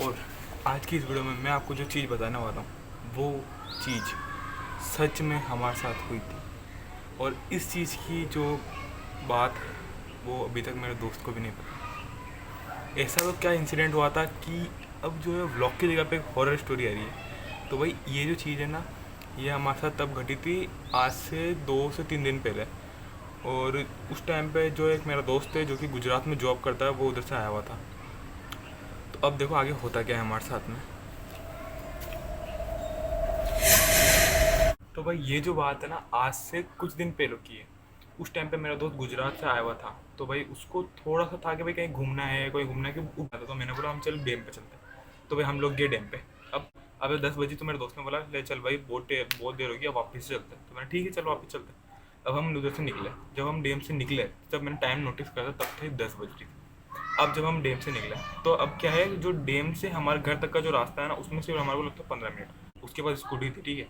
और आज की इस वीडियो में मैं आपको जो चीज़ बताने वाला हूँ वो चीज़ सच में हमारे साथ हुई थी। और इस चीज़ की जो बात है वो अभी तक मेरे दोस्त को भी नहीं पता। ऐसा तो क्या इंसिडेंट हुआ था कि अब जो है व्लॉग की जगह पे एक हॉरर स्टोरी आ रही है। तो भाई ये जो चीज़ है ना, ये हमारे साथ तब घटी थी आज से 2 से 3 दिन पहले। और उस टाइम पे जो एक मेरा दोस्त है जो कि गुजरात में जॉब करता है, वो उधर से आया हुआ था। तो अब देखो आगे होता क्या है हमारे साथ में। तो भाई ये जो बात है ना, आज से कुछ दिन पहले की है। उस टाइम पे मेरा दोस्त गुजरात से आया हुआ था। तो भाई उसको थोड़ा सा था कि भाई कहीं घूमना है, कोई घूमना है कि घूमना था। तो मैंने बोला हम चल डैम पे चलते हैं। तो भाई हम लोग गए डैम पे। अब 10 बजे तो मेरे दोस्त ने बोला ले चल भाई, बहुत देर होगी, अब वापस से चलते हैं। तो मैंने ठीक है चल वापस चलते हैं। अब हम उधर से निकले। जब हम डैम से निकले तब मैंने टाइम नोटिस करा था, तब थे 10 बजे। अब जब हम डैम से निकले तो अब क्या है, जो डैम से हमारे घर तक का जो रास्ता है ना, उसमें सिर्फ हमारे को लगता है 15 मिनट। उसके पास स्कूटी थी, ठीक है,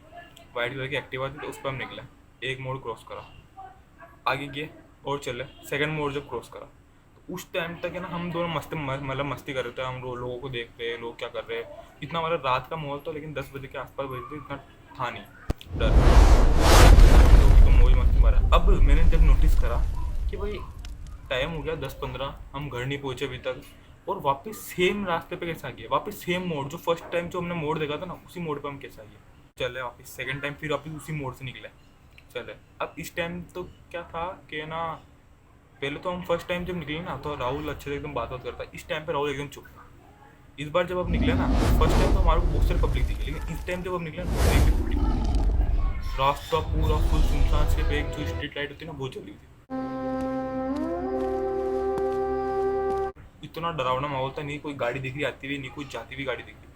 वाइट कलर की एक्टिवा थी। तो उस पर हम निकले, एक मोड़ क्रॉस करा, आगे गए और चले। सेकंड मोड़ जब क्रॉस करा तो उस टाइम तक है ना हम दोनों मतलब मस्ती कर रहे थे। हम लोगों को देख रहे, लोग क्या कर रहे हैं। इतना मतलब रात का माहौल था, लेकिन 10 बजे के आसपास बजे थे, इतना था नहीं डर। लोग तो मौज मस्ती मारा। अब मैंने जब नोटिस करा कि भाई टाइम हो गया 10-15, हम घर नहीं पहुंचे अभी तक। और वापस सेम रास्ते पे कैसे आ गए, वापस सेम मोड़, जो फर्स्ट टाइम जो हमने मोड़ देखा था ना, उसी मोड़ पे हम कैसे आ गए। चले वापस सेकंड टाइम, फिर वापस उसी मोड़ से निकले। चले अब इस टाइम तो क्या था कि ना, पहले तो हम फर्स्ट टाइम जब निकले ना तो राहुल अच्छे से एकदम बात बात करता। इस टाइम पे राहुल एकदम चुप था। इस बार जब अब निकले ना, फर्स्ट टाइम तो हमारे को बहुत सारी पब्लिक दिखी, लेकिन इस टाइम जब अब निकले ना तो एक भी पब्लिक नहीं। रास्ता पूरा फुल सुनसान, सिर्फ एक जो स्ट्रीट लाइट होती है ना वो जली हुई थी। इतना डरावना माहौल था, नहीं कोई गाड़ी दिख रही आती हुई, नहीं कोई जाती हुई गाड़ी दिख रही।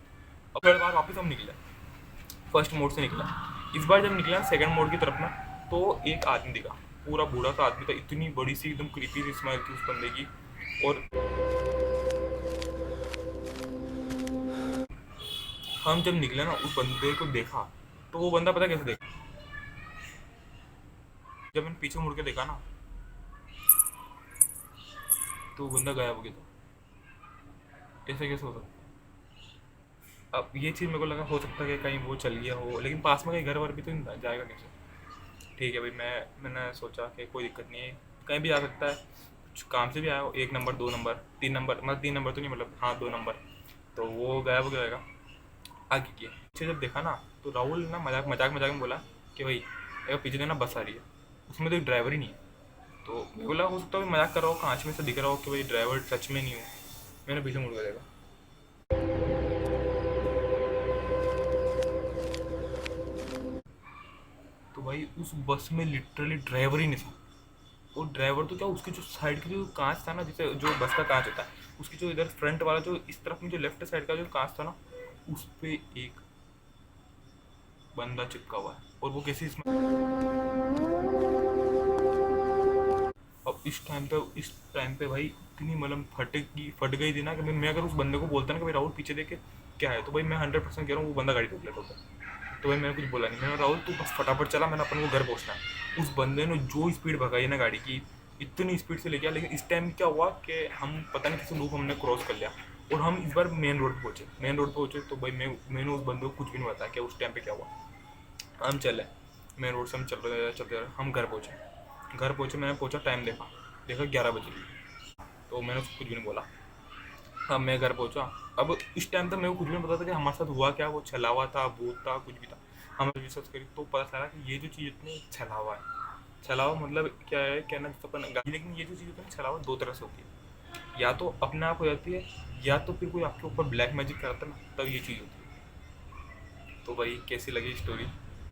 अब थर्ड बार वापस हम निकले, फर्स्ट मोड से निकला। इस बार जब निकला सेकंड मोड की तरफ ना, तो एक आदमी दिखा, पूरा बूढ़ा सा आदमी था। इतनी बड़ी सी एकदम क्रीपी सी स्माइल थी उस बंदे की। और हम जब निकले ना, उस बंदे को देखा, तो वो बंदा पता कैसे देखा, जब मैंने पीछे मुड़ के देखा ना, तो वो बंदा गायब हो गया था। ऐसे कैसे हो सकता। अब ये चीज़ मेरे को लगा हो सकता है कि कहीं वो चल गया हो, लेकिन पास में कहीं घर वर भी तो नहीं था, जाएगा कैसे। ठीक है भाई, मैंने सोचा कि कोई दिक्कत नहीं है, कहीं भी आ सकता है, कुछ काम से भी आया हो, 1 नंबर 2 नंबर 3 नंबर, मतलब 3 नंबर तो नहीं, मतलब हाँ 2 नंबर। तो वो गायब हो जाएगा। आगे किया पीछे जब देखा ना, तो राहुल ना मजाक मजाक मजाक में बोला कि भाई एक पीछे देखना बस आ रही है, उसमें तो एक ड्राइवर ही नहीं है। तो मैं बोला हो सकता है मजाक कर रहा हो, कांच में से दिख रहा हो कि भाई ड्राइवर सच में नहीं हो। मैंने पीछे मुड़ कर देखा, तो भाई उस बस में लिटरली ड्राइवर ही नहीं था। वो ड्राइवर तो क्या, उसकी जो साइड की जो कांच था ना, जैसे जो बस का कांच होता है, उसकी जो इधर फ्रंट वाला जो इस तरफ में जो लेफ्ट साइड का जो कांच था ना, उस पे एक बंदा चिपका हुआ है। और वो कैसे इसमें, अब इस टाइम पे भाई इतनी मतलब फट गई थी ना कि मैं अगर उस बंदे को बोलता ना कि भाई राहुल पीछे देखे क्या है, तो भाई मैं 100% कह रहा हूँ वो बंदा गाड़ी रोक लेता होता। तो भाई मैंने कुछ बोला नहीं, मैंने राहुल तू बस फटाफट चला, मैंने अपन को घर पहुंचना है। उस बंदे ने जो स्पीड भगाई ना गाड़ी की, इतनी स्पीड से ले गया। लेकिन इस टाइम क्या हुआ कि हम पता नहीं किसी लूप हमने क्रॉस कर लिया, और हम इस बार मेन रोड पे पहुंचे। तो भाई मैंने उस बंदे को कुछ भी नहीं बताया कि उस टाइम पे क्या हुआ। हम चले, मेन रोड से हम चलते रहे, हम घर पहुंचे। मैंने पहुंचा, टाइम देखा, देखा 11 बजे। तो मैंने उसको कुछ भी नहीं बोला। हाँ मैं घर पहुंचा। अब इस टाइम तक मेरे को कुछ भी नहीं पता था कि हमारे साथ हुआ क्या, वो छलावा था, भूत था, कुछ भी था। हमने रिसर्च करी तो पता चला कि ये जो चीज़ इतनी छलावा है। छलावा मतलब क्या है, कहना जैसे अपन लेकिन ये जो चीज़ होती है ना, छलावा 2 तरह से होती है। या तो अपने आप हो जाती है, या तो फिर कोई आपके ऊपर ब्लैक मैजिक करता है ना, तब ये चीज़ होती है। तो भाई कैसी लगी स्टोरी।